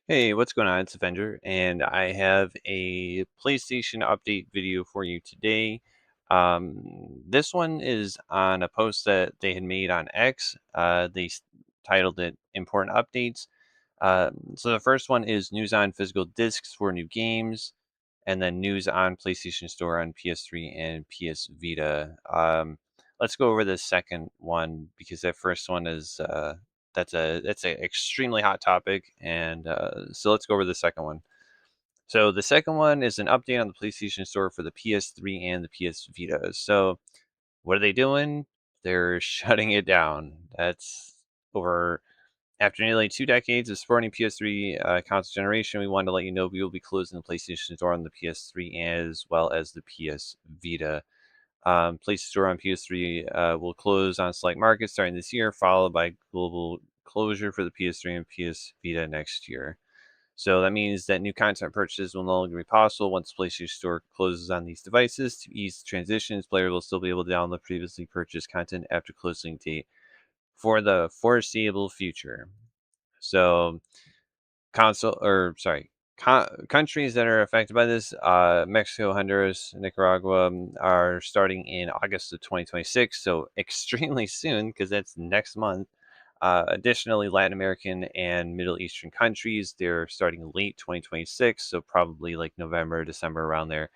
Hey, what's going on? It's Avenger, and I have a PlayStation update video for you today. This one is on a post that they had made on X. Titled it Important Updates. So the first one is news on physical discs for new games, and then news on PlayStation Store on PS3 and PS Vita. Let's go over the second one because that first one is that's a extremely hot topic, and so let's go over the second one. So the second one is an update on the PlayStation Store for the PS3 and the PS Vita. So what are they doing? They're shutting it down. That's over after nearly 2 decades of supporting PS3 console generation. We wanted to let you know we will be closing the PlayStation Store on the PS3 as well as the PS Vita. PlayStation Store on PS3 will close on select markets starting this year, followed by global closure for the PS3 and PS Vita next year. So that means that new content purchases will no longer be possible once PlayStation Store closes on these devices. To ease the transitions, players will still be able to download previously purchased content after closing date for the foreseeable future. So console or sorry, countries that are affected by this, Mexico, Honduras, Nicaragua, are starting in August of 2026, so extremely soon because that's next month. Additionally, Latin American and Middle Eastern countries, they're starting late 2026, so probably like November, December around there.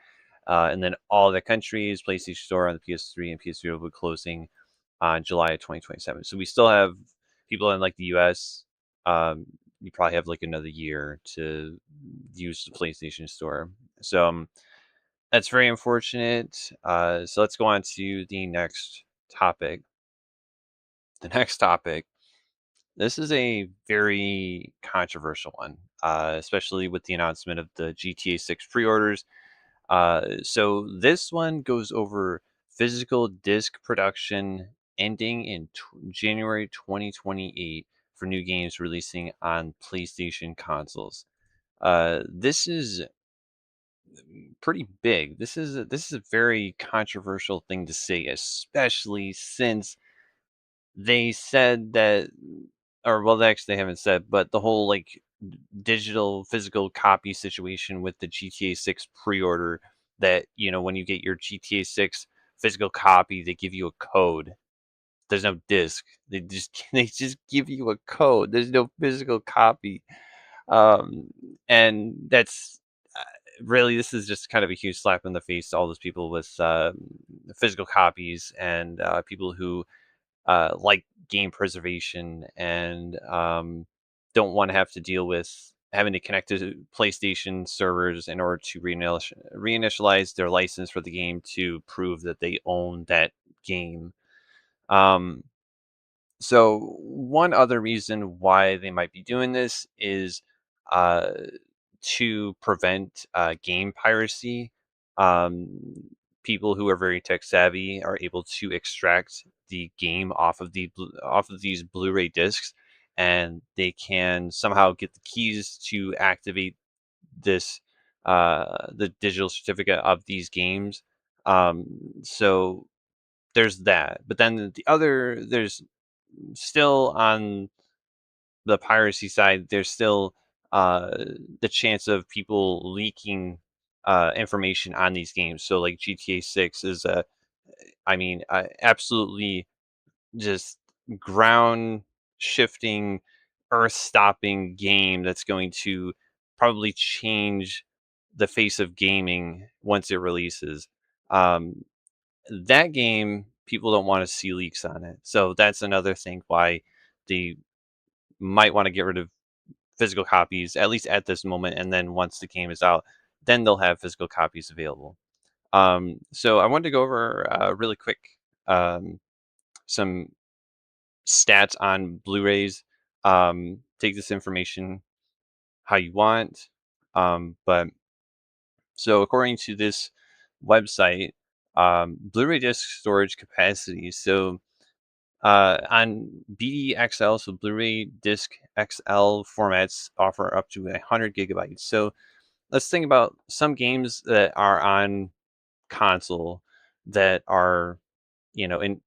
And then all the countries, PlayStation Store on the PS3 and PS3 will be closing on July of 2027. So we still have people in like the US. You probably have like another year to use the PlayStation Store. So that's very unfortunate. So let's go on to the next topic. The next topic. This is a very controversial one, especially with the announcement of the GTA 6 pre orders. So this one goes over physical disc production ending in January 2028 for new games releasing on PlayStation consoles. This is pretty big. This is a very controversial thing to say, especially since they said that, or well, actually, they haven't said, but the whole like digital physical copy situation with the GTA 6 pre-order, that when you get your GTA 6 physical copy, they give you a code. There's no disc. They just give you a code. There's no physical copy. Um, and that's really, this is just kind of a huge slap in the face to all those people with physical copies, and people who like game preservation, and don't want to have to deal with having to connect to PlayStation servers in order to reinitialize their license for the game to prove that they own that game. Um, so one other reason why they might be doing this is uh, to prevent game piracy. Um, People who are very tech savvy are able to extract the game off of these Blu-ray discs, and they can somehow get the keys to activate this the digital certificate of these games. Um, so there's that. But then there's still on the piracy side, there's still uh, the chance of people leaking information on these games. So like GTA 6 is absolutely just ground shifting, earth stopping game that's going to probably change the face of gaming once it releases. Um, that game, people don't want to see leaks on it. So that's another thing why they might want to get rid of physical copies, at least at this moment. And then once the game is out, then they'll have physical copies available. So I wanted to go over really quick um, some stats on Blu-rays. Take this information how you want. But so according to this website, Blu-ray disc storage capacity. So on BDXL, so Blu-ray disc XL formats offer up to 100 gigabytes. So let's think about some games that are on console that are, in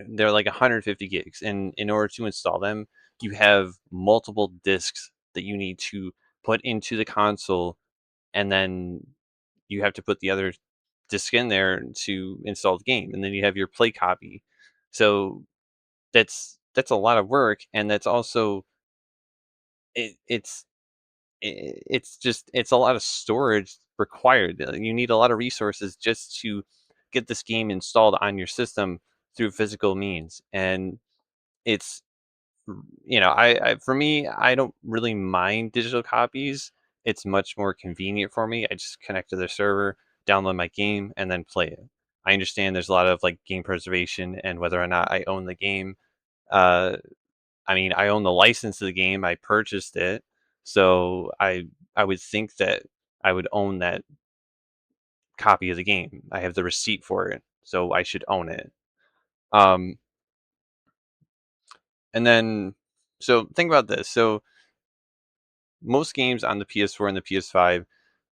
they're like 150 gigs, and in order to install them, you have multiple discs that you need to put into the console, and then you have to put the other disc in there to install the game, and then you have your play copy. So that's a lot of work, and that's also it, it's it's just it's a lot of storage required. You need a lot of resources just to get this game installed on your system through physical means, and it's I for me, I don't really mind digital copies. It's much more convenient for me. I just connect to the server, download my game, and then play it. I understand there's a lot of like game preservation and whether or not I own the game. Uh, I mean, I own the license to the game. I purchased it, so I would think that I would own that copy of the game. I have the receipt for it, so I should own it. Um, and then, so think about this. So most games on the PS4 and the PS5,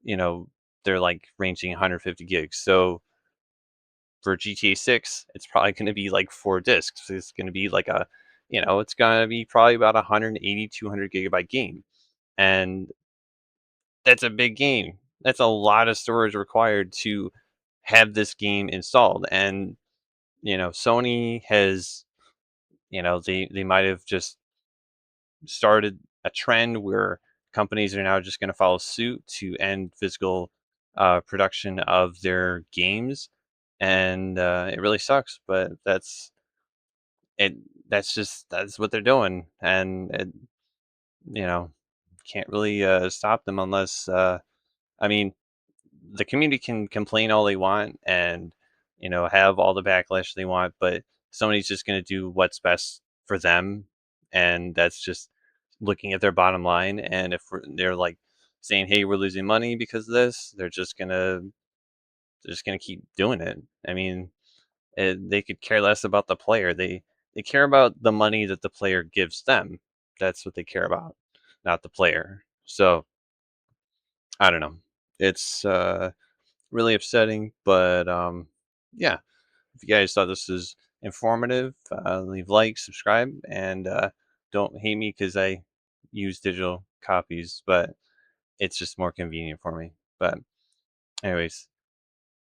you know, they're like ranging 150 gigs. So for GTA 6, it's probably going to be like 4 discs. It's going to be like it's going to be probably about 180, 200 gigabyte game. And that's a big game. That's a lot of storage required to have this game installed. And, Sony has, they might have just started a trend where companies are now just going to follow suit to end physical production of their games, and it really sucks. But it. That's what they're doing, and you know can't really stop them unless I mean the community can complain all they want and have all the backlash they want, but somebody's just going to do what's best for them, and that's just looking at their bottom line. And if they're like saying, "Hey, we're losing money because of this," they're just gonna keep doing it. I mean, they could care less about the player. They care about the money that the player gives them. That's what they care about, not the player. So I don't know. It's really upsetting, but yeah. If you guys thought this was informative, leave like, subscribe, and don't hate me because I use digital copies, but it's just more convenient for me. But anyways,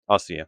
I'll see you.